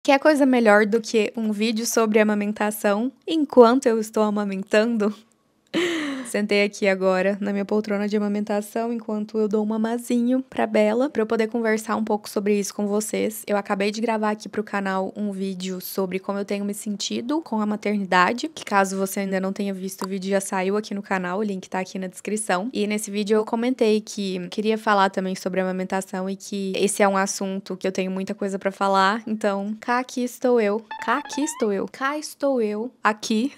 Quer coisa melhor do que um vídeo sobre amamentação enquanto eu estou amamentando? Sentei aqui agora na minha poltrona de amamentação enquanto eu dou um mamazinho pra Bela, pra eu poder conversar um pouco sobre isso com vocês. Eu acabei de gravar aqui pro canal um vídeo sobre como eu tenho me sentido com a maternidade, que caso você ainda não tenha visto, o vídeo já saiu aqui no canal, o link tá aqui na descrição. E nesse vídeo eu comentei que queria falar também sobre a amamentação e que esse é um assunto que eu tenho muita coisa pra falar, então cá estou eu, aqui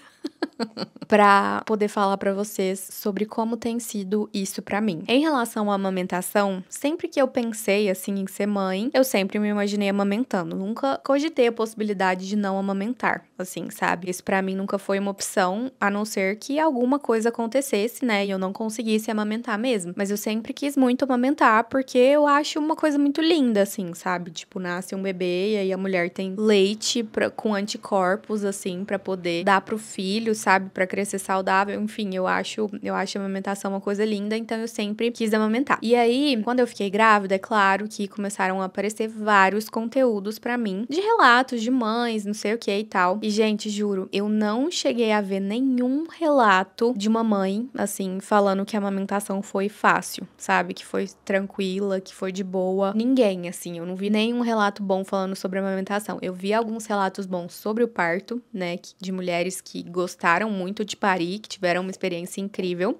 pra poder falar pra vocês sobre como tem sido isso pra mim. Em relação à amamentação, sempre que eu pensei assim em ser mãe, eu sempre me imaginei amamentando. Nunca cogitei a possibilidade de não amamentar, assim, sabe? Isso pra mim nunca foi uma opção, a não ser que alguma coisa acontecesse, né, e eu não conseguisse amamentar mesmo. Mas eu sempre quis muito amamentar porque eu acho uma coisa muito linda, assim, sabe? Tipo, nasce um bebê e aí a mulher tem leite com anticorpos, assim, pra poder dar pro filho, sabe? Pra crescer saudável. Enfim, eu acho a amamentação uma coisa linda, então eu sempre quis amamentar. E aí, quando eu fiquei grávida, é claro que começaram a aparecer vários conteúdos pra mim, de relatos de mães, não sei o que e tal. E, gente, juro, eu não cheguei a ver nenhum relato de uma mãe, assim, falando que a amamentação foi fácil, sabe? Que foi tranquila, que foi de boa. Ninguém, assim, eu não vi nenhum relato bom falando sobre a amamentação. Eu vi alguns relatos bons sobre o parto, né, de mulheres que gostaram muito de parir, que tiveram uma experiência incrível.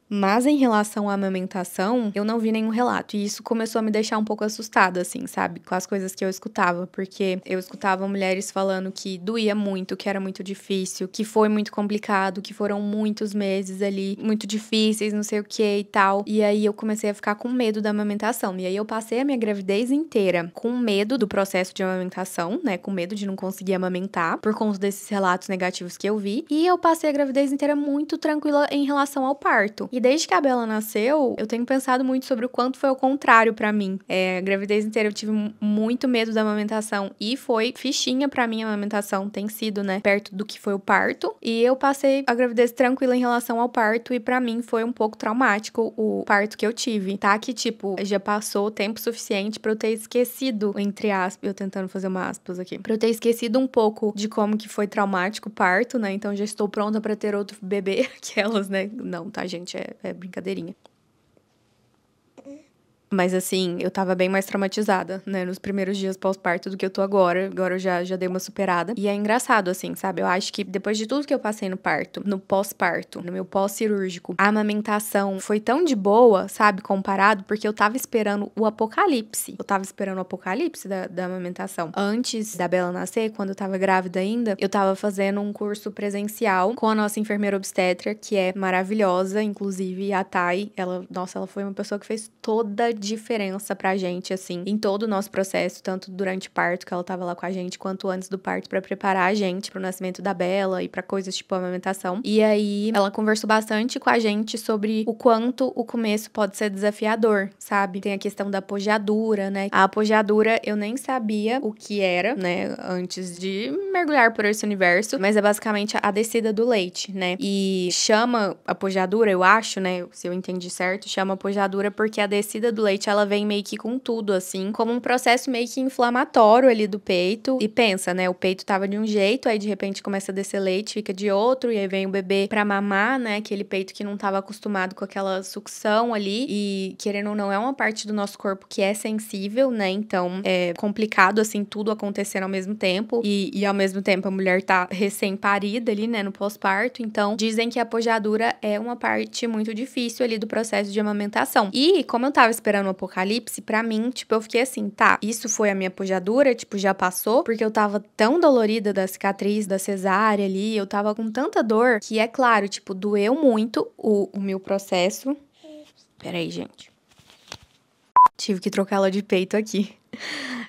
Mas em relação à amamentação, eu não vi nenhum relato. E isso começou a me deixar um pouco assustada, assim, sabe? Com as coisas que eu escutava. Porque eu escutava mulheres falando que doía muito, que era muito difícil, que foi muito complicado, que foram muitos meses ali muito difíceis, não sei o que e tal. E aí eu comecei a ficar com medo da amamentação. E aí eu passei a minha gravidez inteira com medo do processo de amamentação, né? Com medo de não conseguir amamentar, por conta desses relatos negativos que eu vi. E eu passei a gravidez inteira muito tranquila em relação ao parto. E desde que a Bela nasceu, eu tenho pensado muito sobre o quanto foi o contrário pra mim. A gravidez inteira eu tive muito medo da amamentação e foi fichinha pra mim a amamentação, tem sido, né, perto do que foi o parto. E eu passei a gravidez tranquila em relação ao parto e pra mim foi um pouco traumático o parto que eu tive, tá? Que, tipo, já passou o tempo suficiente pra eu ter esquecido, entre aspas, eu tentando fazer uma aspas aqui, pra eu ter esquecido um pouco de como que foi traumático o parto, né? Então já estou pronta pra ter outro bebê, aquelas, né? Não, tá, gente? É brincadeirinha. Mas assim, eu tava bem mais traumatizada, né, nos primeiros dias pós-parto do que eu tô agora. Agora eu já dei uma superada. E é engraçado, assim, sabe? Eu acho que depois de tudo que eu passei no parto, no pós-parto, no meu pós-cirúrgico, a amamentação foi tão de boa, sabe? Comparado, porque eu tava esperando o apocalipse. Eu tava esperando o apocalipse da amamentação. Antes da Bela nascer, quando eu tava grávida ainda, eu tava fazendo um curso presencial com a nossa enfermeira obstetra, que é maravilhosa. Inclusive, a Thay, ela foi uma pessoa que fez toda a diferença pra gente, assim, em todo o nosso processo, tanto durante o parto, que ela tava lá com a gente, quanto antes do parto, pra preparar a gente pro nascimento da Bela e pra coisas tipo amamentação. E aí, ela conversou bastante com a gente sobre o quanto o começo pode ser desafiador, sabe? Tem a questão da pojadura, né? A pojadura eu nem sabia o que era, né, antes de mergulhar por esse universo, mas é basicamente a descida do leite, né? E chama a pojadura, eu acho, né, se eu entendi certo, chama a pojadura porque a descida do leite, ela vem meio que com tudo, assim, como um processo meio que inflamatório ali do peito. E pensa, né, o peito tava de um jeito, aí de repente começa a descer leite, fica de outro, e aí vem o bebê pra mamar, né, aquele peito que não tava acostumado com aquela sucção ali, e querendo ou não, é uma parte do nosso corpo que é sensível, né, então é complicado, assim, tudo acontecendo ao mesmo tempo, e ao mesmo tempo a mulher tá recém-parida ali, né, no pós-parto, então dizem que a pojadura é uma parte muito difícil ali do processo de amamentação. E como eu tava esperando o apocalipse, pra mim, tipo, eu fiquei assim, tá, isso foi a minha pojadura, tipo, já passou, porque eu tava tão dolorida da cicatriz, da cesárea ali, eu tava com tanta dor, que é claro, tipo, doeu muito o meu processo. Peraí, gente. Tive que trocar ela de peito aqui.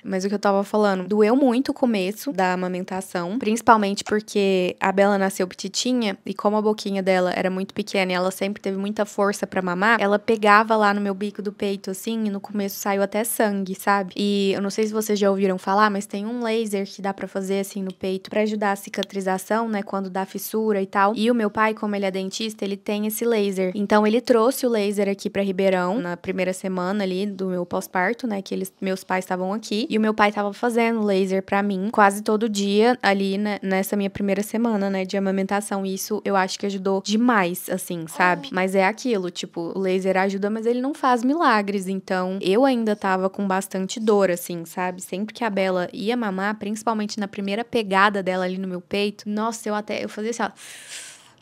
Mas o que eu tava falando, doeu muito o começo da amamentação, principalmente porque a Bela nasceu petitinha e como a boquinha dela era muito pequena e ela sempre teve muita força pra mamar, ela pegava lá no meu bico do peito assim e no começo saiu até sangue, sabe? E eu não sei se vocês já ouviram falar, mas tem um laser que dá pra fazer assim no peito pra ajudar a cicatrização, né, quando dá fissura e tal. E o meu pai, como ele é dentista, ele tem esse laser. Então ele trouxe o laser aqui pra Ribeirão na primeira semana ali do meu pós-parto, né, que meus pais estavam estavam aqui. E o meu pai tava fazendo laser pra mim quase todo dia ali, né, nessa minha primeira semana, né, de amamentação. E isso eu acho que ajudou demais, assim, sabe? Mas é aquilo, tipo, o laser ajuda, mas ele não faz milagres. Então, eu ainda tava com bastante dor, assim, sabe? Sempre que a Bela ia mamar, principalmente na primeira pegada dela ali no meu peito, nossa, eu fazia assim, ó,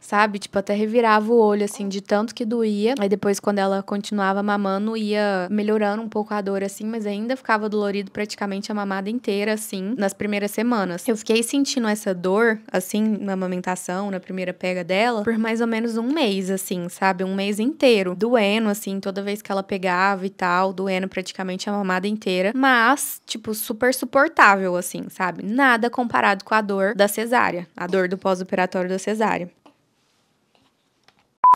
sabe? Tipo, até revirava o olho, assim, de tanto que doía. Aí depois, quando ela continuava mamando, ia melhorando um pouco a dor, assim, mas ainda ficava dolorido praticamente a mamada inteira, assim, nas primeiras semanas. Eu fiquei sentindo essa dor, assim, na amamentação, na primeira pega dela, por mais ou menos um mês, assim, sabe? Um mês inteiro. Doendo, assim, toda vez que ela pegava e tal, doendo praticamente a mamada inteira. Mas, tipo, super suportável, assim, sabe? Nada comparado com a dor da cesárea. A dor do pós-operatório da cesárea.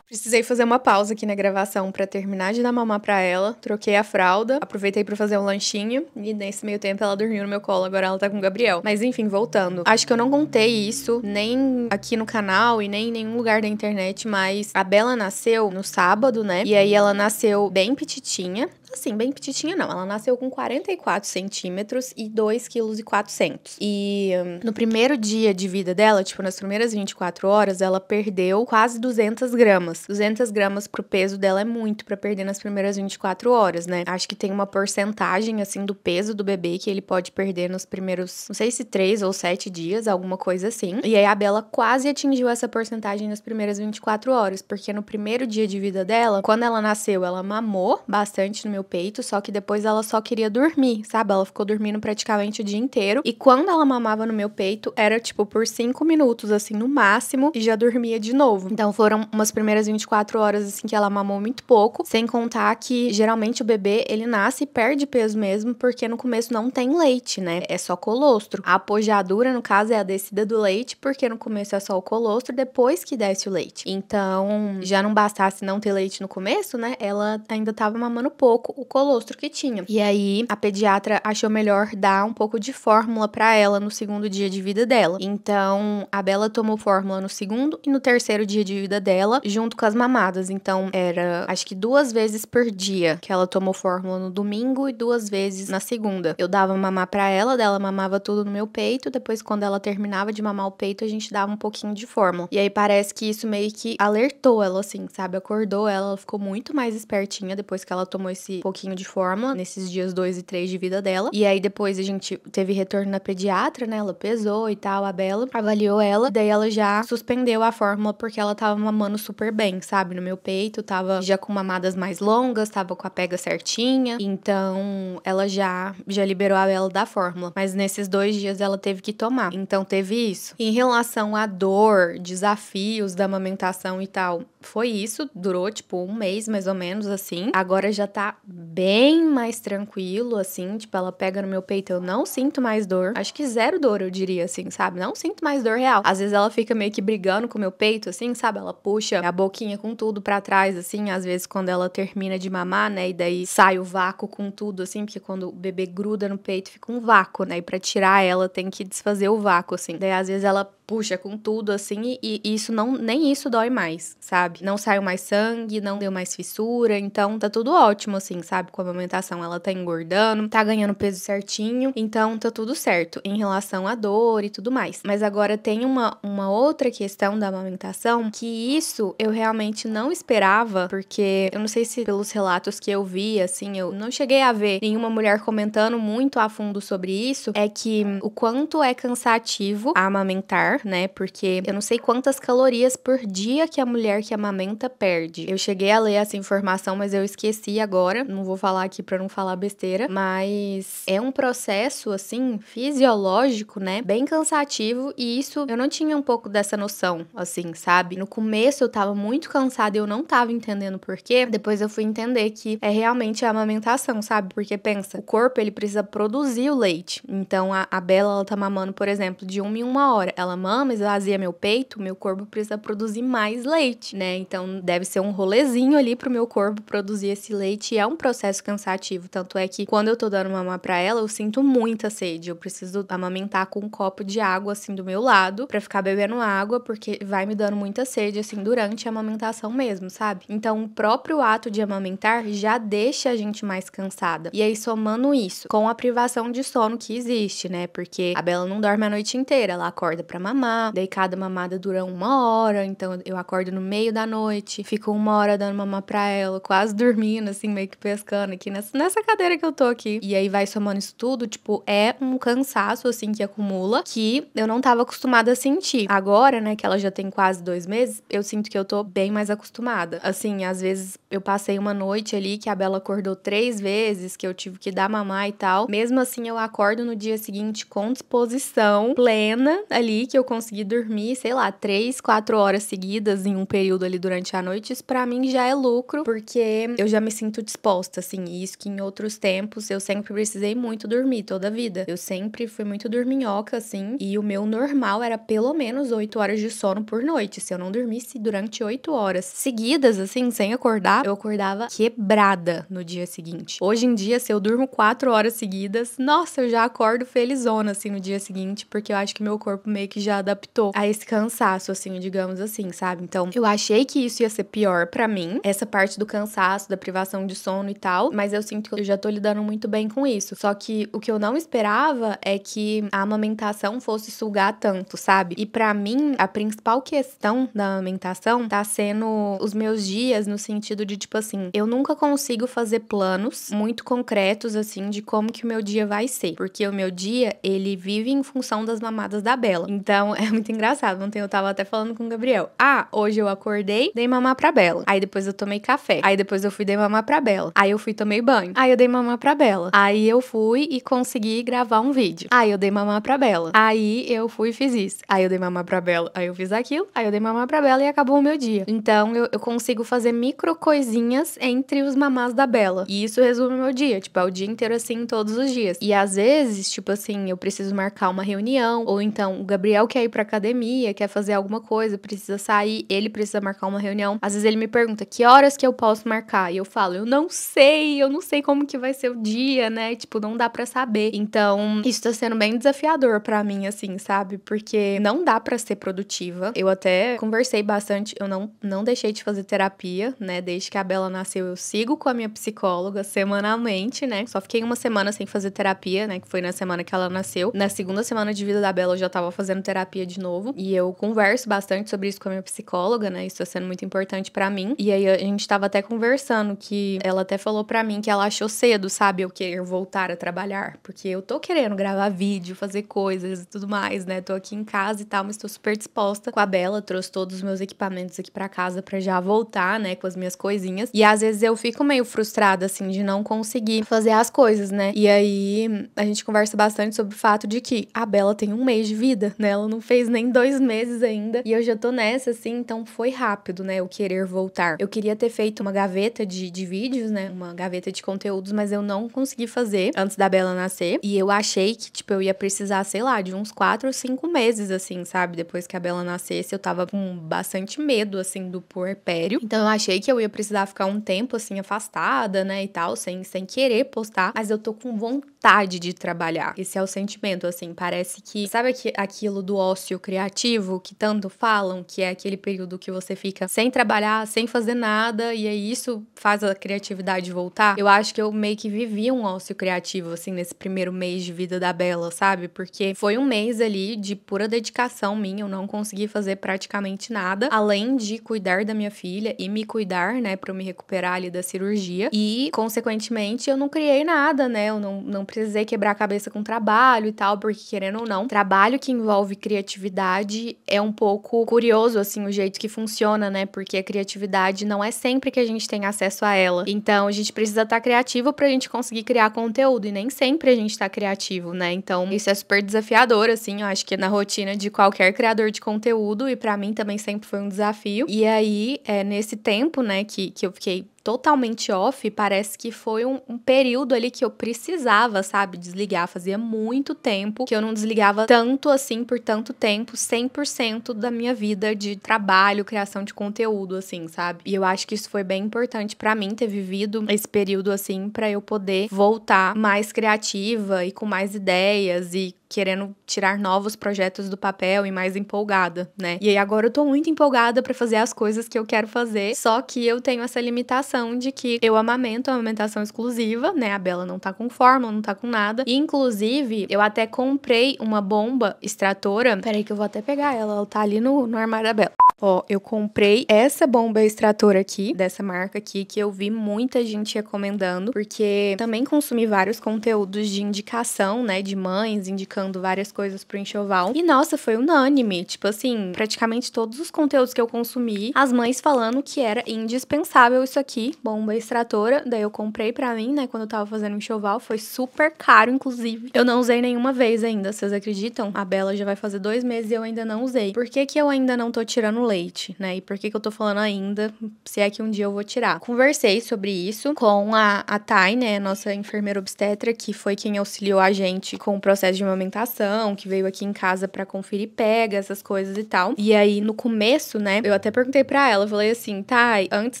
Precisei fazer uma pausa aqui na gravação pra terminar de dar mamar pra ela. Troquei a fralda, aproveitei pra fazer um lanchinho e nesse meio tempo ela dormiu no meu colo, agora ela tá com o Gabriel. Mas enfim, voltando. Acho que eu não contei isso nem aqui no canal e nem em nenhum lugar da internet, mas a Bela nasceu no sábado, né? E aí ela nasceu bem petitinha. Assim, bem petitinha não. Ela nasceu com 44 centímetros e 2,4 kg. E no primeiro dia de vida dela, tipo, nas primeiras 24 horas, ela perdeu quase 200 gramas. 200 gramas pro peso dela é muito pra perder nas primeiras 24 horas, né? Acho que tem uma porcentagem, assim, do peso do bebê que ele pode perder nos primeiros, não sei se 3 ou 7 dias, alguma coisa assim. E aí a Bela quase atingiu essa porcentagem nas primeiras 24 horas, porque no primeiro dia de vida dela, quando ela nasceu, ela mamou bastante no meu peito, só que depois ela só queria dormir, sabe? Ela ficou dormindo praticamente o dia inteiro. E quando ela mamava no meu peito, era tipo por 5 minutos, assim, no máximo, e já dormia de novo. Então foram umas primeiras 24 horas, assim, que ela mamou muito pouco, sem contar que geralmente o bebê, ele nasce e perde peso mesmo, porque no começo não tem leite, né? É só colostro. A apojadura, no caso, é a descida do leite, porque no começo é só o colostro, depois que desce o leite. Então, já não bastasse não ter leite no começo, né? Ela ainda tava mamando pouco o colostro que tinha. E aí, a pediatra achou melhor dar um pouco de fórmula pra ela no segundo dia de vida dela. Então, a Bela tomou fórmula no segundo e no terceiro dia de vida dela, junto com as mamadas. Então, era, acho que 2 vezes por dia que ela tomou fórmula no domingo e 2 vezes na segunda. Eu dava mamar pra ela, dela mamava tudo no meu peito, depois quando ela terminava de mamar o peito, a gente dava um pouquinho de fórmula. E aí, parece que isso meio que alertou ela, assim, sabe? Acordou ela ficou muito mais espertinha depois que ela tomou esse pouquinho de fórmula, nesses dias 2 e 3 de vida dela. E aí, depois a gente teve retorno na pediatra, né? Ela pesou e tal, a Bela, avaliou ela, daí ela já suspendeu a fórmula porque ela tava mamando super bem, sabe? No meu peito, tava já com mamadas mais longas, tava com a pega certinha, então ela já liberou a Bela da fórmula. Mas nesses 2 dias ela teve que tomar, então teve isso. Em relação à dor, desafios da amamentação e tal, foi isso, durou tipo um mês mais ou menos, assim. Agora já tá bem mais tranquilo, assim, tipo, ela pega no meu peito, eu não sinto mais dor. Acho que 0 dor, eu diria, assim, sabe? Não sinto mais dor real. Às vezes ela fica meio que brigando com o meu peito, assim, sabe? Ela puxa a boquinha com tudo pra trás, assim, às vezes quando ela termina de mamar, né? E daí sai o vácuo com tudo, assim, porque quando o bebê gruda no peito fica um vácuo, né? E pra tirar ela tem que desfazer o vácuo, assim. Daí às vezes ela puxa com tudo, assim, e isso não, nem isso dói mais, sabe? Não saiu mais sangue, não deu mais fissura, então tá tudo ótimo, assim, sabe? Com a amamentação, ela tá engordando, tá ganhando peso certinho, então tá tudo certo em relação à dor e tudo mais. Mas agora tem uma outra questão da amamentação, que isso eu realmente não esperava, porque eu não sei se pelos relatos que eu vi, assim, eu não cheguei a ver nenhuma mulher comentando muito a fundo sobre isso, é que o quanto é cansativo a amamentar, né? Porque eu não sei quantas calorias por dia que a mulher que amamenta perde. Eu cheguei a ler essa informação, mas eu esqueci agora. Não vou falar aqui pra não falar besteira, mas é um processo, assim, fisiológico, né? Bem cansativo, e isso eu não tinha um pouco dessa noção, assim, sabe? No começo eu tava muito cansada e eu não tava entendendo por quê. Depois eu fui entender que é realmente a amamentação, sabe? Porque pensa, o corpo ele precisa produzir o leite. Então a Bela, ela tá mamando, por exemplo, de 1 em 1 hora. Ela mama mama, esvazia meu peito, meu corpo precisa produzir mais leite, né? Então deve ser um rolezinho ali pro meu corpo produzir esse leite e é um processo cansativo. Tanto é que quando eu tô dando mamar pra ela, eu sinto muita sede. Eu preciso amamentar com um copo de água assim do meu lado pra ficar bebendo água, porque vai me dando muita sede assim durante a amamentação mesmo, sabe? Então o próprio ato de amamentar já deixa a gente mais cansada. E aí somando isso com a privação de sono que existe, né? Porque a Bela não dorme a noite inteira, ela acorda pra mamar, daí cada mamada dura 1 hora, então eu acordo no meio da noite, fico 1 hora dando mamar pra ela, quase dormindo, assim, meio que pescando aqui nessa cadeira que eu tô aqui. E aí vai somando isso tudo, tipo, é um cansaço, assim, que acumula, que eu não tava acostumada a sentir. Agora, né, que ela já tem quase 2 meses, eu sinto que eu tô bem mais acostumada. Assim, às vezes eu passei uma noite ali que a Bela acordou 3 vezes, que eu tive que dar mamar e tal. Mesmo assim, eu acordo no dia seguinte com disposição plena ali, que eu consegui dormir, sei lá, 3, 4 horas seguidas em um período ali durante a noite. Isso pra mim já é lucro, porque eu já me sinto disposta, assim. E isso que em outros tempos eu sempre precisei muito dormir, toda a vida. Eu sempre fui muito dorminhoca, assim, e o meu normal era pelo menos 8 horas de sono por noite. Se eu não dormisse durante 8 horas seguidas, assim, sem acordar, eu acordava quebrada no dia seguinte. Hoje em dia, se eu durmo 4 horas seguidas, nossa, eu já acordo felizona, assim, no dia seguinte, porque eu acho que meu corpo meio que já adaptou a esse cansaço, assim, digamos assim, sabe? Então, eu achei que isso ia ser pior pra mim, essa parte do cansaço, da privação de sono e tal, mas eu sinto que eu já tô lidando muito bem com isso. Só que o que eu não esperava é que a amamentação fosse sugar tanto, sabe? E pra mim, a principal questão da amamentação tá sendo os meus dias, no sentido de, tipo assim, eu nunca consigo fazer planos muito concretos, assim, de como que o meu dia vai ser. Porque o meu dia, ele vive em função das mamadas da Bela. Então, é muito engraçado. Ontem eu tava até falando com o Gabriel. Ah, hoje eu acordei, dei mamar pra Bela. Aí depois eu tomei café. Aí depois eu fui dei mamar pra Bela. Aí eu fui tomei banho. Aí eu dei mamar pra Bela. Aí eu fui e consegui gravar um vídeo. Aí eu dei mamar pra Bela. Aí eu fui e fiz isso. Aí eu dei mamar pra Bela. Aí eu fiz aquilo. Aí eu dei mamar pra Bela e acabou o meu dia. Então, eu consigo fazer micro coisinhas entre os mamás da Bela. E isso resume o meu dia. Tipo, é o dia inteiro assim, todos os dias. E às vezes, tipo assim, eu preciso marcar uma reunião. Ou então, o Gabriel quer ir pra academia, quer fazer alguma coisa, precisa sair. Ele precisa marcar uma reunião. Às vezes ele me pergunta, que horas que eu posso marcar? E eu falo, eu não sei como que vai ser o dia, né? Tipo, não dá pra saber. Então, isso tá sendo bem desafiador pra mim, assim, sabe? Porque não dá pra ser produtiva. Eu até conversei bastante, eu não deixei de fazer terapia, né? Desde que a Bela nasceu, eu sigo com a minha psicóloga semanalmente, né? Só fiquei uma semana sem fazer terapia, né? Que foi na semana que ela nasceu. Na segunda semana de vida da Bela, eu já tava fazendo terapia de novo. E eu converso bastante sobre isso com a minha psicóloga, né? Isso tá sendo muito importante pra mim. E aí, a gente tava até conversando que ela até falou pra mim que ela achou cedo, sabe? Eu querer voltar a trabalhar. Porque eu tô querendo gravar vídeo, fazer coisas e tudo mais, né? Tô aqui em casa e tal, mas tô super disposta com a Bela. Trouxe todos os meus equipamentos aqui pra casa pra já voltar, né? Com as minhas coisinhas. E às vezes eu fico meio frustrada, assim, de não conseguir fazer as coisas, né? E aí, a gente conversa bastante sobre o fato de que a Bela tem 1 mês de vida, né? Ela não fez nem 2 meses ainda. E eu já tô nessa, assim, então foi rápido, né? Eu querer voltar. Eu queria ter feito uma gaveta de vídeos, né? Uma gaveta de conteúdos, mas eu não consegui fazer antes da Bela nascer. E eu achei que, tipo, eu ia precisar, sei lá, de uns 4 ou 5 meses, assim, sabe? Depois que a Bela nascesse, eu tava com bastante medo, assim, do puerpério. Então eu achei que eu ia precisar ficar um tempo, assim, afastada, né? E tal, sem querer postar. Mas eu tô com vontade de trabalhar. Esse é o sentimento, assim. Parece que... Sabe aquilo do ócio criativo que tanto falam? Que é aquele período que você fica sem trabalhar, sem fazer nada. E aí isso faz a criatividade voltar. Eu acho que eu meio que vivi um ócio criativo, assim, nesse primeiro mês de vida da Bela, sabe? Porque foi um mês ali de pura dedicação minha. Eu não consegui fazer praticamente nada. Além de cuidar da minha filha e me cuidar, né? Pra eu me recuperar ali da cirurgia. E, consequentemente, eu não criei nada, né? Eu não precisei quebrar a cabeça com trabalho e tal, porque querendo ou não, trabalho que envolve criatividade é um pouco curioso, assim, o jeito que funciona, né? Porque a criatividade não é sempre que a gente tem acesso a ela. Então, a gente precisa estar criativo pra gente conseguir criar conteúdo, e nem sempre a gente tá criativo, né? Então, isso é super desafiador, assim, eu acho que é na rotina de qualquer criador de conteúdo, e pra mim também sempre foi um desafio. E aí, nesse tempo, né, que eu fiquei totalmente off, parece que foi um período ali que eu precisava, sabe, desligar. Fazia muito tempo que eu não desligava tanto assim, por tanto tempo, 100% da minha vida de trabalho, criação de conteúdo, assim, sabe? E eu acho que isso foi bem importante pra mim ter vivido esse período assim, pra eu poder voltar mais criativa e com mais ideias e querendo tirar novos projetos do papel e mais empolgada, né? E aí agora eu tô muito empolgada pra fazer as coisas que eu quero fazer, só que eu tenho essa limitação de que eu amamento, a amamentação exclusiva, né? A Bela não tá com fórmula, não tá com nada. E, inclusive, eu até comprei uma bomba extratora. Peraí que eu vou até pegar ela tá ali no armário da Bela. Ó, eu comprei essa bomba extratora aqui, dessa marca aqui, que eu vi muita gente recomendando, porque também consumi vários conteúdos de indicação, né, de mães, indicando várias coisas pro enxoval. E, nossa, foi unânime. Tipo assim, praticamente todos os conteúdos que eu consumi, as mães falando que era indispensável isso aqui, bomba extratora. Daí eu comprei pra mim, né, quando eu tava fazendo enxoval. Foi super caro, inclusive. Eu não usei nenhuma vez ainda, vocês acreditam? A Bela já vai fazer 2 meses e eu ainda não usei. Por que que eu ainda não tô tirando leite, né? E por que que eu tô falando ainda, se é que um dia eu vou tirar? Conversei sobre isso com a Thay, né, nossa enfermeira obstetra, que foi quem auxiliou a gente com o processo de amamentação, que veio aqui em casa pra conferir pega, essas coisas e tal. E aí, no começo, né, eu até perguntei pra ela, eu falei assim, Thay, antes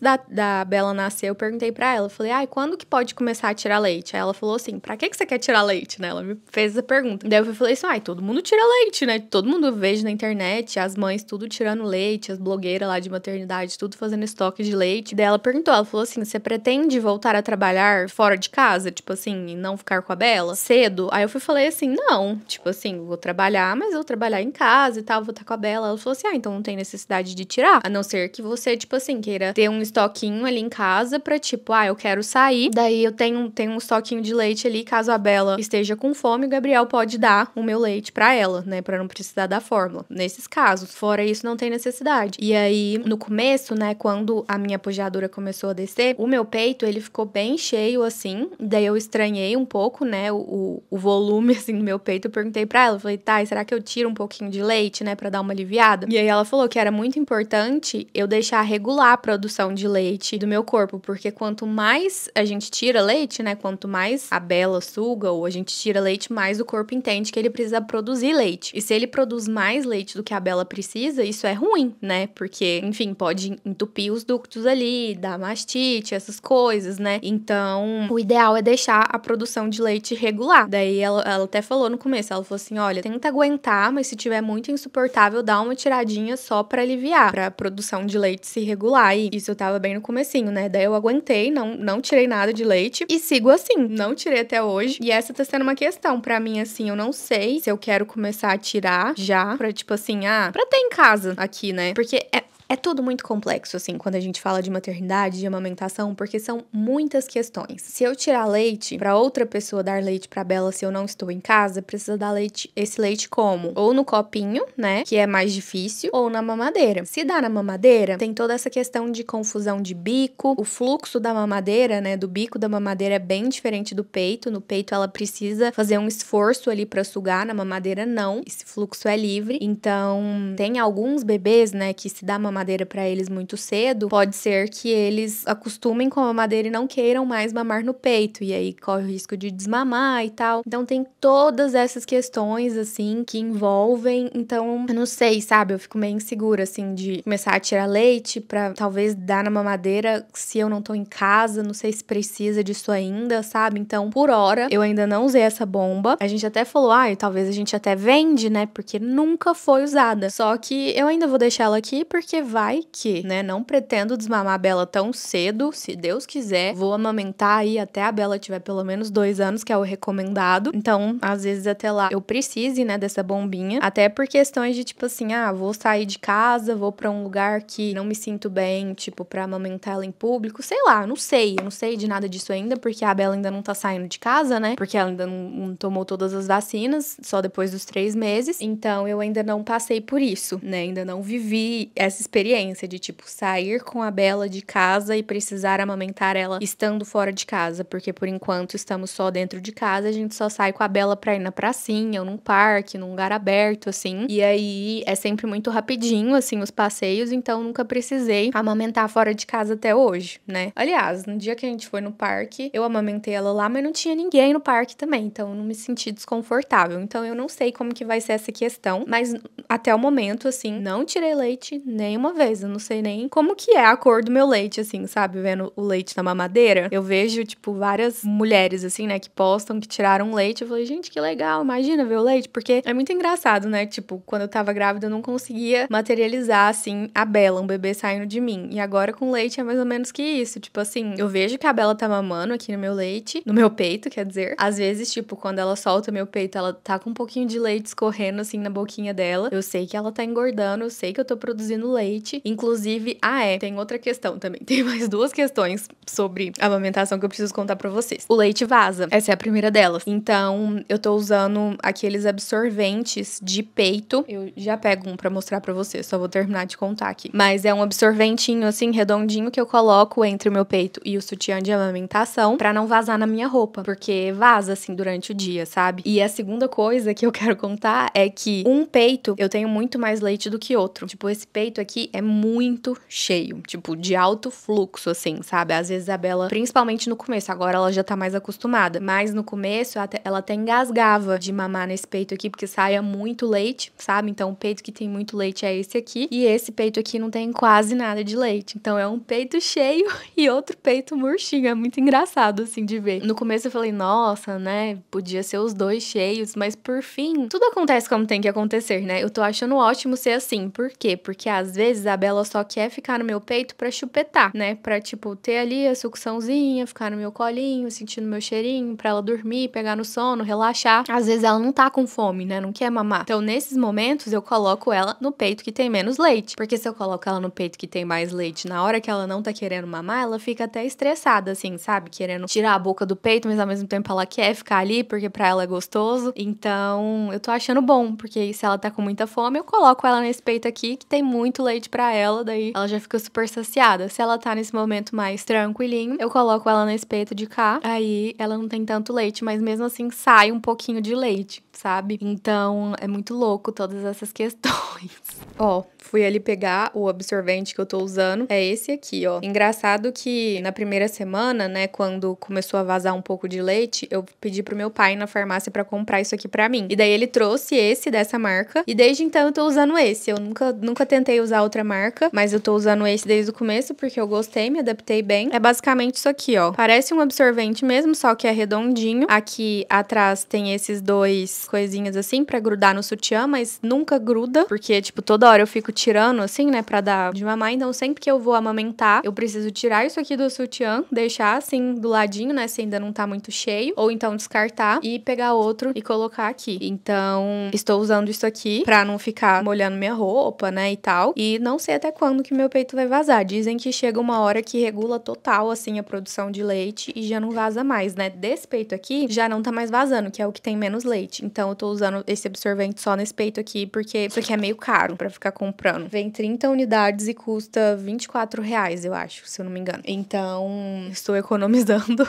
da Bela nascer, eu perguntei pra ela, eu falei, ai, quando que pode começar a tirar leite? Aí ela falou assim, pra que você quer tirar leite, né? Ela me fez essa pergunta. Daí eu falei assim, ai, todo mundo tira leite, né? Todo mundo vejo na internet, as mães tudo tirando leite, as blogueiras lá de maternidade, tudo fazendo estoque de leite. Daí ela perguntou, ela falou assim, você pretende voltar a trabalhar fora de casa? Tipo assim, e não ficar com a Bela? Cedo? Aí eu falei assim, não. Tipo assim, vou trabalhar, mas eu vou trabalhar em casa e tal, vou estar com a Bela. Ela falou assim, então não tem necessidade de tirar. A não ser que você, tipo assim, queira ter um estoquinho ali em casa pra, tipo, eu quero sair. Daí eu tenho um estoquinho de leite ali, caso a Bela esteja com fome, o Gabriel pode dar o meu leite pra ela, né? Pra não precisar da fórmula. Nesses casos. Fora isso, não tem necessidade. E aí, no começo, né, quando a minha pojadura começou a descer, o meu peito, ele ficou bem cheio, assim. Daí eu estranhei um pouco, né, o volume, assim, do meu peito. Eu perguntei pra ela, eu falei, tá, será que eu tiro um pouquinho de leite, né, pra dar uma aliviada? E aí ela falou que era muito importante eu deixar regular a produção de leite do meu corpo, porque quanto mais a gente tira leite, né, quanto mais a Bela suga ou a gente tira leite, mais o corpo entende que ele precisa produzir leite. E se ele produz mais leite do que a Bela precisa, isso é ruim, né? Porque, enfim, pode entupir os ductos ali, dar mastite, essas coisas, né? Então, o ideal é deixar a produção de leite regular. Daí ela até falou no começo, ela falou assim, olha, tenta aguentar, mas se tiver muito insuportável, dá uma tiradinha só pra aliviar, pra produção de leite se regular. E isso eu tava bem no comecinho, né? Daí eu aguentei, não tirei nada de leite e sigo assim, não tirei até hoje. E essa tá sendo uma questão pra mim, assim, eu não sei se eu quero começar a tirar já, pra tipo assim, pra ter em casa aqui, né? Porque é tudo muito complexo, assim, quando a gente fala de maternidade, de amamentação, porque são muitas questões. Se eu tirar leite pra outra pessoa dar leite pra Bela se eu não estou em casa, precisa dar esse leite como? Ou no copinho, né, que é mais difícil, ou na mamadeira. Se dá na mamadeira, tem toda essa questão de confusão de bico, o fluxo da mamadeira, né, do bico da mamadeira é bem diferente do peito. No peito ela precisa fazer um esforço ali pra sugar, na mamadeira não. Esse fluxo é livre. Então, tem alguns bebês, né, que se dá mamadeira pra eles muito cedo, pode ser que eles acostumem com a mamadeira e não queiram mais mamar no peito, e aí corre o risco de desmamar e tal. Então tem todas essas questões, assim, que envolvem, então, eu não sei, sabe, eu fico meio insegura, assim, de começar a tirar leite pra talvez dar na mamadeira se eu não tô em casa, não sei se precisa disso ainda, sabe? Então, por hora, eu ainda não usei essa bomba. A gente até falou, talvez a gente até vende, né, porque nunca foi usada. Só que eu ainda vou deixar ela aqui porque vai que, né? Não pretendo desmamar a Bela tão cedo, se Deus quiser. Vou amamentar aí até a Bela tiver pelo menos 2 anos, que é o recomendado. Então, às vezes até lá eu precise, né, dessa bombinha. Até por questões de, tipo assim, vou sair de casa, vou pra um lugar que não me sinto bem, tipo, pra amamentar ela em público. Sei lá, não sei. Eu não sei de nada disso ainda, porque a Bela ainda não tá saindo de casa, né? Porque ela ainda não tomou todas as vacinas, só depois dos 3 meses. Então, eu ainda não passei por isso, né? Ainda não vivi essa experiência de, tipo, sair com a Bela de casa e precisar amamentar ela estando fora de casa, porque por enquanto estamos só dentro de casa, a gente só sai com a Bela pra ir na pracinha ou num parque, num lugar aberto, assim. E aí é sempre muito rapidinho, assim, os passeios, então nunca precisei amamentar fora de casa até hoje, né? Aliás, no dia que a gente foi no parque, eu amamentei ela lá, mas não tinha ninguém no parque também, então eu não me senti desconfortável. Então eu não sei como que vai ser essa questão, mas até o momento, assim, não tirei leite nenhuma vez. Eu não sei nem como que é a cor do meu leite, assim, sabe? Vendo o leite na mamadeira. Eu vejo, tipo, várias mulheres, assim, né, que postam que tiraram leite. Eu falei, gente, que legal, imagina ver o leite, porque é muito engraçado, né? Tipo, quando eu tava grávida, eu não conseguia materializar, assim, a Bela, um bebê saindo de mim. E agora com leite é mais ou menos que isso. Tipo assim, eu vejo que a Bela tá mamando aqui no meu leite, no meu peito, quer dizer. Às vezes, tipo, quando ela solta meu peito, ela tá com um pouquinho de leite escorrendo, assim, na boquinha dela. Eu sei que ela tá engordando, eu sei que eu tô produzindo leite. Inclusive, tem outra questão também. Tem mais duas questões sobre a amamentação que eu preciso contar pra vocês. O leite vaza. Essa é a primeira delas. Então, eu tô usando aqueles absorventes de peito. Eu já pego um pra mostrar pra vocês, só vou terminar de contar aqui. Mas é um absorventinho, assim, redondinho, que eu coloco entre o meu peito e o sutiã de amamentação pra não vazar na minha roupa, porque vaza, assim, durante o dia, sabe? E a segunda coisa que eu quero contar é que um peito, eu tenho muito mais leite do que outro. Tipo, esse peito aqui é muito cheio, tipo, de alto fluxo, assim, sabe? Às vezes a Bela, principalmente no começo, agora ela já tá mais acostumada, mas no começo ela até engasgava de mamar nesse peito aqui, porque saia muito leite, sabe? Então o peito que tem muito leite é esse aqui, e esse peito aqui não tem quase nada de leite. Então é um peito cheio e outro peito murchinho. É muito engraçado, assim, de ver. No começo eu falei, nossa, né? Podia ser os dois cheios, mas por fim, tudo acontece como tem que acontecer, né? Eu tô achando ótimo ser assim. Por quê? Porque às vezes a Bela só quer ficar no meu peito pra chupetar, né? Pra, tipo, ter ali a sucçãozinha, ficar no meu colinho, sentindo meu cheirinho, pra ela dormir, pegar no sono, relaxar. Às vezes ela não tá com fome, né? Não quer mamar. Então, nesses momentos, eu coloco ela no peito que tem menos leite. Porque se eu coloco ela no peito que tem mais leite, na hora que ela não tá querendo mamar, ela fica até estressada, assim, sabe? Querendo tirar a boca do peito, mas ao mesmo tempo ela quer ficar ali, porque pra ela é gostoso. Então, eu tô achando bom, porque se ela tá com muita fome, eu coloco ela nesse peito aqui, que tem muito leite pra ela, daí ela já fica super saciada. Se ela tá nesse momento mais tranquilinho, eu coloco ela nesse peito de cá, aí ela não tem tanto leite, mas mesmo assim sai um pouquinho de leite, sabe? Então, é muito louco todas essas questões. Ó, fui ali pegar o absorvente que eu tô usando, é esse aqui, ó. Engraçado que na primeira semana, né, quando começou a vazar um pouco de leite, eu pedi pro meu pai na farmácia pra comprar isso aqui pra mim. E daí ele trouxe esse dessa marca, e desde então eu tô usando esse. Eu nunca tentei usar outra marca, mas eu tô usando esse desde o começo porque eu gostei, me adaptei bem. É basicamente isso aqui, ó. Parece um absorvente mesmo, só que é redondinho. Aqui atrás tem esses dois coisinhas assim pra grudar no sutiã, mas nunca gruda, porque, tipo, toda hora eu fico tirando assim, né, pra dar de mamar. Então, sempre que eu vou amamentar, eu preciso tirar isso aqui do sutiã, deixar assim do ladinho, né, se ainda não tá muito cheio, ou então descartar e pegar outro e colocar aqui. Então, estou usando isso aqui pra não ficar molhando minha roupa, né, e tal. E não sei até quando que meu peito vai vazar. Dizem que chega uma hora que regula total, assim, a produção de leite e já não vaza mais, né. Desse peito aqui, já não tá mais vazando, que é o que tem menos leite. Então, eu tô usando esse absorvente só nesse peito aqui, porque isso aqui é meio caro pra ficar comprando. Vem 30 unidades e custa R$ 24, eu acho, se eu não me engano. Então, estou economizando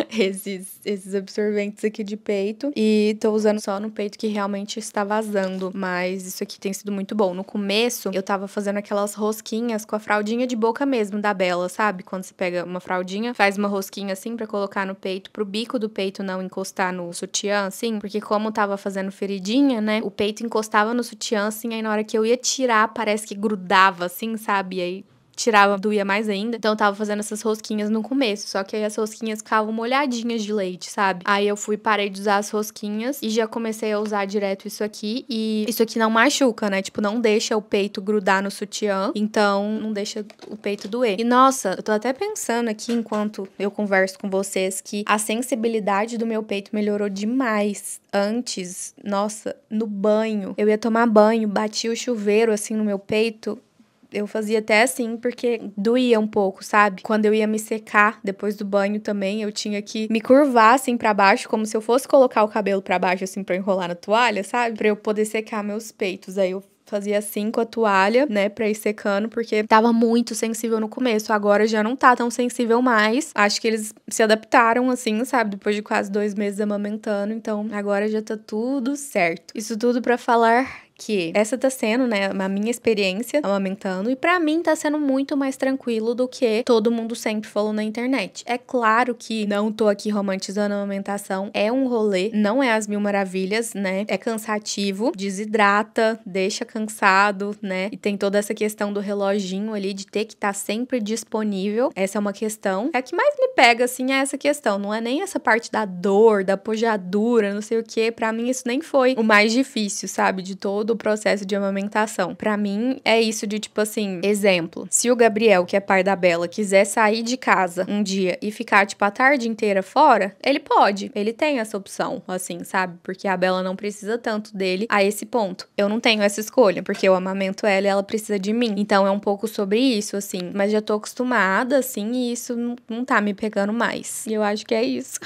esses absorventes aqui de peito e tô usando só no peito que realmente está vazando, mas isso aqui tem sido muito bom. No começo, eu tava fazendo aquelas rosquinhas com a fraldinha de boca mesmo da Bela, sabe? Quando você pega uma fraldinha, faz uma rosquinha assim pra colocar no peito, pro bico do peito não encostar no sutiã, assim, porque como tava fazendo feridinha, né, o peito encostava no sutiã, assim, aí na hora que eu ia tirar, parece que grudava, assim, sabe? E aí tirava, doía mais ainda. Então eu tava fazendo essas rosquinhas no começo, só que aí as rosquinhas ficavam molhadinhas de leite, sabe? Aí eu parei de usar as rosquinhas e já comecei a usar direto isso aqui. E isso aqui não machuca, né? Tipo, não deixa o peito grudar no sutiã, então não deixa o peito doer. E nossa, eu tô até pensando aqui, enquanto eu converso com vocês, que a sensibilidade do meu peito melhorou demais. Antes, nossa, no banho, eu ia tomar banho, batia o chuveiro assim no meu peito. Eu fazia até assim, porque doía um pouco, sabe? Quando eu ia me secar depois do banho também, eu tinha que me curvar assim pra baixo, como se eu fosse colocar o cabelo pra baixo assim pra enrolar na toalha, sabe? Pra eu poder secar meus peitos. Aí eu fazia assim com a toalha, né, pra ir secando, porque tava muito sensível no começo. Agora já não tá tão sensível mais. Acho que eles se adaptaram, assim, sabe? Depois de quase 2 meses amamentando. Então, agora já tá tudo certo. Isso tudo pra falar que essa tá sendo, né, a minha experiência amamentando, e pra mim tá sendo muito mais tranquilo do que todo mundo sempre falou na internet. É claro que não tô aqui romantizando a amamentação, é um rolê, não é as mil maravilhas, né, é cansativo, desidrata, deixa cansado, né, e tem toda essa questão do reloginho ali, de ter que estar sempre disponível. Essa é uma questão. A que mais me pega, assim, é essa questão, não é nem essa parte da dor, da pojadura, não sei o que, pra mim isso nem foi o mais difícil, sabe, de todo o processo de amamentação. Pra mim, é isso de, tipo assim, exemplo, se o Gabriel, que é pai da Bela, quiser sair de casa um dia e ficar, tipo, a tarde inteira fora, ele pode, ele tem essa opção, assim, sabe? Porque a Bela não precisa tanto dele a esse ponto. Eu não tenho essa escolha, porque eu amamento ela e ela precisa de mim. Então, é um pouco sobre isso, assim, mas já tô acostumada, assim, e isso não tá me pegando mais. E eu acho que é isso.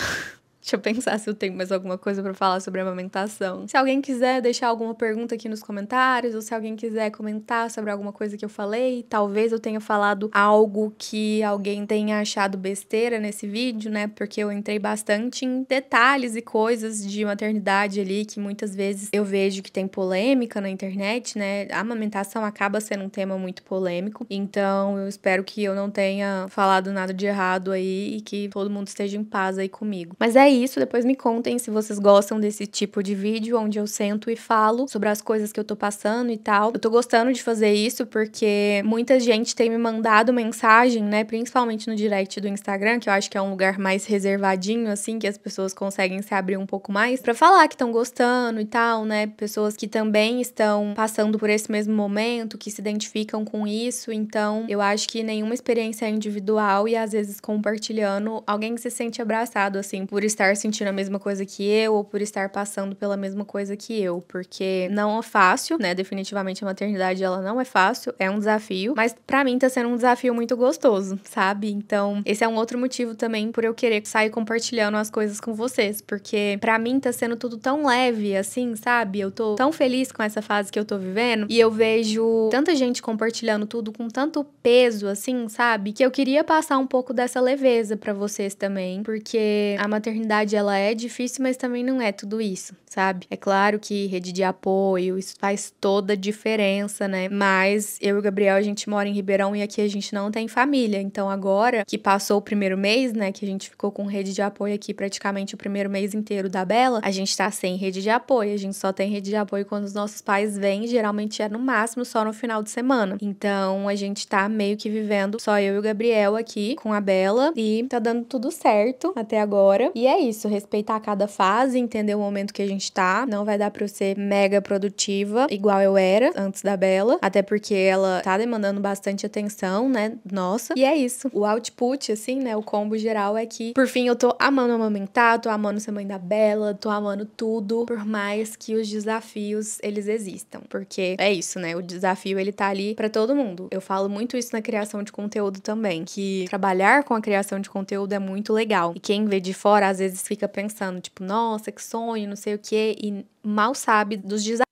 Deixa eu pensar se eu tenho mais alguma coisa pra falar sobre a amamentação. Se alguém quiser deixar alguma pergunta aqui nos comentários, ou se alguém quiser comentar sobre alguma coisa que eu falei, talvez eu tenha falado algo que alguém tenha achado besteira nesse vídeo, né? Porque eu entrei bastante em detalhes e coisas de maternidade ali, que muitas vezes eu vejo que tem polêmica na internet, né? A amamentação acaba sendo um tema muito polêmico, então eu espero que eu não tenha falado nada de errado aí e que todo mundo esteja em paz aí comigo. Mas é isso, depois me contem se vocês gostam desse tipo de vídeo onde eu sento e falo sobre as coisas que eu tô passando e tal. Eu tô gostando de fazer isso porque muita gente tem me mandado mensagem, né, principalmente no direct do Instagram, que eu acho que é um lugar mais reservadinho, assim, que as pessoas conseguem se abrir um pouco mais pra falar que estão gostando e tal, né, pessoas que também estão passando por esse mesmo momento, que se identificam com isso. Então, eu acho que nenhuma experiência é individual e às vezes compartilhando, alguém se sente abraçado, assim, por estar sentindo a mesma coisa que eu, ou por estar passando pela mesma coisa que eu, porque não é fácil, né? Definitivamente a maternidade, ela não é fácil, é um desafio, mas pra mim tá sendo um desafio muito gostoso, sabe? Então, esse é um outro motivo também por eu querer sair compartilhando as coisas com vocês, porque pra mim tá sendo tudo tão leve, assim, sabe? Eu tô tão feliz com essa fase que eu tô vivendo, e eu vejo tanta gente compartilhando tudo com tanto peso, assim, sabe? Que eu queria passar um pouco dessa leveza pra vocês também, porque a maternidade, ela é difícil, mas também não é tudo isso, sabe? É claro que rede de apoio, isso faz toda a diferença, né? Mas eu e o Gabriel, a gente mora em Ribeirão e aqui a gente não tem família. Então agora que passou o primeiro mês, né, que a gente ficou com rede de apoio aqui praticamente o primeiro mês inteiro da Bela, a gente tá sem rede de apoio. A gente só tem rede de apoio quando os nossos pais vêm, geralmente é no máximo só no final de semana. Então a gente tá meio que vivendo só eu e o Gabriel aqui com a Bela e tá dando tudo certo até agora. E é isso, respeitar cada fase, entender o momento que a gente tá. Não vai dar pra eu ser mega produtiva, igual eu era antes da Bela, até porque ela tá demandando bastante atenção, né, nossa. E é isso, o output, assim, né, o combo geral é que, por fim, eu tô amando amamentar, tô amando ser mãe da Bela, tô amando tudo, por mais que os desafios, eles existam, porque é isso, né, o desafio, ele tá ali pra todo mundo. Eu falo muito isso na criação de conteúdo também, que trabalhar com a criação de conteúdo é muito legal, e quem vê de fora, às vezes fica pensando, tipo, nossa, que sonho, não sei o quê, e mal sabe dos desafios.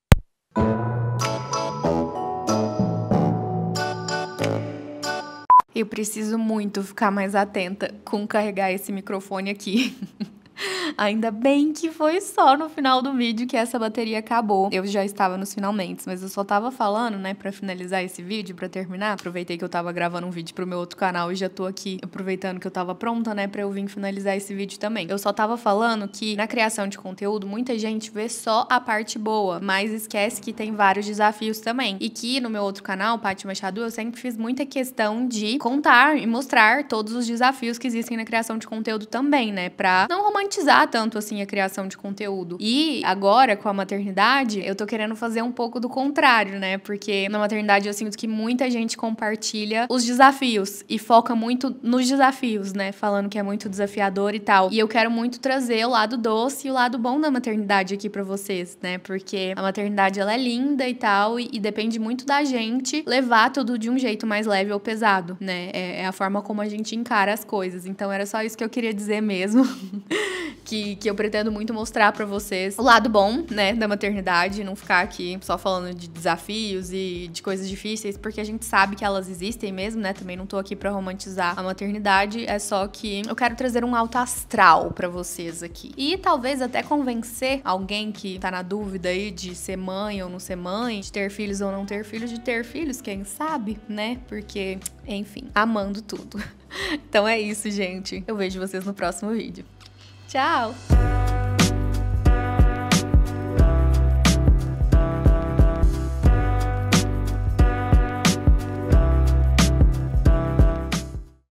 Eu preciso muito ficar mais atenta com carregar esse microfone aqui. Ainda bem que foi só no final do vídeo que essa bateria acabou. Eu já estava nos finalmente, mas eu só tava falando, né, pra finalizar esse vídeo, pra terminar. Aproveitei que eu tava gravando um vídeo pro meu outro canal e já tô aqui aproveitando que eu tava pronta, né, pra eu vir finalizar esse vídeo também. Eu só tava falando que na criação de conteúdo, muita gente vê só a parte boa, mas esquece que tem vários desafios também. E que no meu outro canal, Paty Machado, eu sempre fiz muita questão de contar e mostrar todos os desafios que existem na criação de conteúdo também, né, pra não romantizar tanto assim a criação de conteúdo. E agora, com a maternidade, eu tô querendo fazer um pouco do contrário, né? Porque na maternidade eu sinto que muita gente compartilha os desafios e foca muito nos desafios, né? Falando que é muito desafiador e tal. E eu quero muito trazer o lado doce e o lado bom da maternidade aqui pra vocês, né? Porque a maternidade, ela é linda e tal, e depende muito da gente levar tudo de um jeito mais leve ou pesado, né? É a forma como a gente encara as coisas. Então era só isso que eu queria dizer mesmo. que eu pretendo muito mostrar pra vocês o lado bom, né, da maternidade, não ficar aqui só falando de desafios e de coisas difíceis, porque a gente sabe que elas existem mesmo, né? Também não tô aqui pra romantizar a maternidade, é só que eu quero trazer um alto astral pra vocês aqui. E talvez até convencer alguém que tá na dúvida aí de ser mãe ou não ser mãe, de ter filhos ou não ter filhos, de ter filhos, quem sabe, né? Porque, enfim, amando tudo. Então é isso, gente. Eu vejo vocês no próximo vídeo. Tchau!